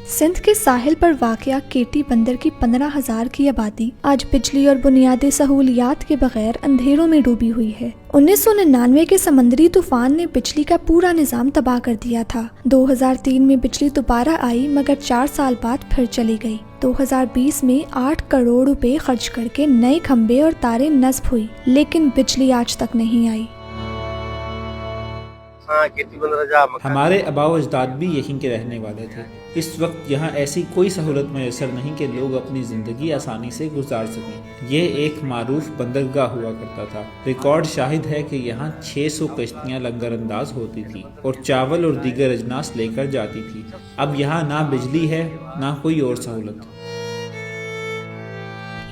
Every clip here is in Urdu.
سندھ کے ساحل پر واقع کیٹی بندر کی 15,000 کی آبادی آج بجلی اور بنیادی سہولیات کے بغیر اندھیروں میں ڈوبی ہوئی ہے۔ 1999 کے سمندری طوفان نے بجلی کا پورا نظام تباہ کر دیا تھا۔ 2003 میں بجلی دوبارہ آئی مگر 4 سال بعد پھر چلی گئی۔ 2020 میں 8 کروڑ روپے خرچ کر کے نئے کھمبے اور تاریں نصب ہوئی لیکن بجلی آج تک نہیں آئی۔ ہمارے آباء و اجداد بھی یہیں کے رہنے والے تھے۔ اس وقت یہاں ایسی کوئی سہولت میسر نہیں کہ لوگ اپنی زندگی آسانی سے گزار سکیں۔ یہ ایک معروف بندرگاہ ہوا کرتا تھا۔ ریکارڈ شاہد ہے کہ یہاں 600 کشتیاں لنگر انداز ہوتی تھی اور چاول اور دیگر اجناس لے کر جاتی تھی۔ اب یہاں نہ بجلی ہے نہ کوئی اور سہولت۔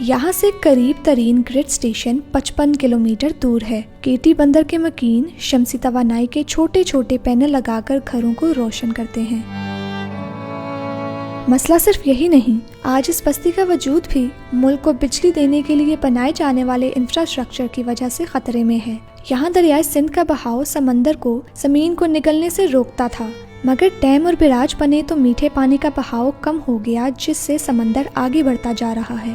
یہاں سے قریب ترین گرڈ اسٹیشن 55 کلومیٹر دور ہے۔ کیٹی بندر کے مکین شمسی توانائی کے چھوٹے چھوٹے پینل لگا کر گھروں کو روشن کرتے ہیں۔ مسئلہ صرف یہی نہیں، آج اس بستی کا وجود بھی ملک کو بجلی دینے کے لیے بنائے جانے والے انفراسٹرکچر کی وجہ سے خطرے میں ہے۔ یہاں دریائے سندھ کا بہاؤ سمندر کو زمین کو نگلنے سے روکتا تھا مگر ڈیم اور بیراج بنے تو میٹھے پانی کا بہاؤ کم ہو گیا جس سے سمندر آگے بڑھتا جا رہا ہے۔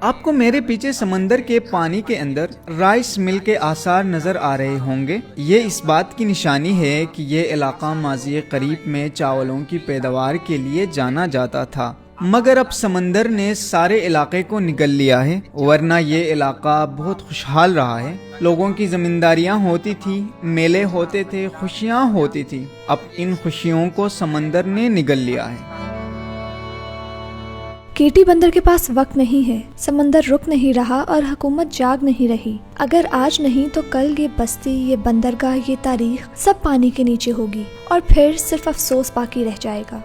آپ کو میرے پیچھے سمندر کے پانی کے اندر رائس مل کے آثار نظر آ رہے ہوں گے۔ یہ اس بات کی نشانی ہے کہ یہ علاقہ ماضی قریب میں چاولوں کی پیداوار کے لیے جانا جاتا تھا مگر اب سمندر نے سارے علاقے کو نگل لیا ہے، ورنہ یہ علاقہ بہت خوشحال رہا ہے۔ لوگوں کی زمینداریاں ہوتی تھی، میلے ہوتے تھے، خوشیاں ہوتی تھی۔ اب ان خوشیوں کو سمندر نے نگل لیا ہے۔ کیٹی بندر کے پاس وقت نہیں ہے، سمندر رک نہیں رہا اور حکومت جاگ نہیں رہی۔ اگر آج نہیں تو کل یہ بستی، یہ بندرگاہ، یہ تاریخ سب پانی کے نیچے ہوگی اور پھر صرف افسوس باقی رہ جائے گا۔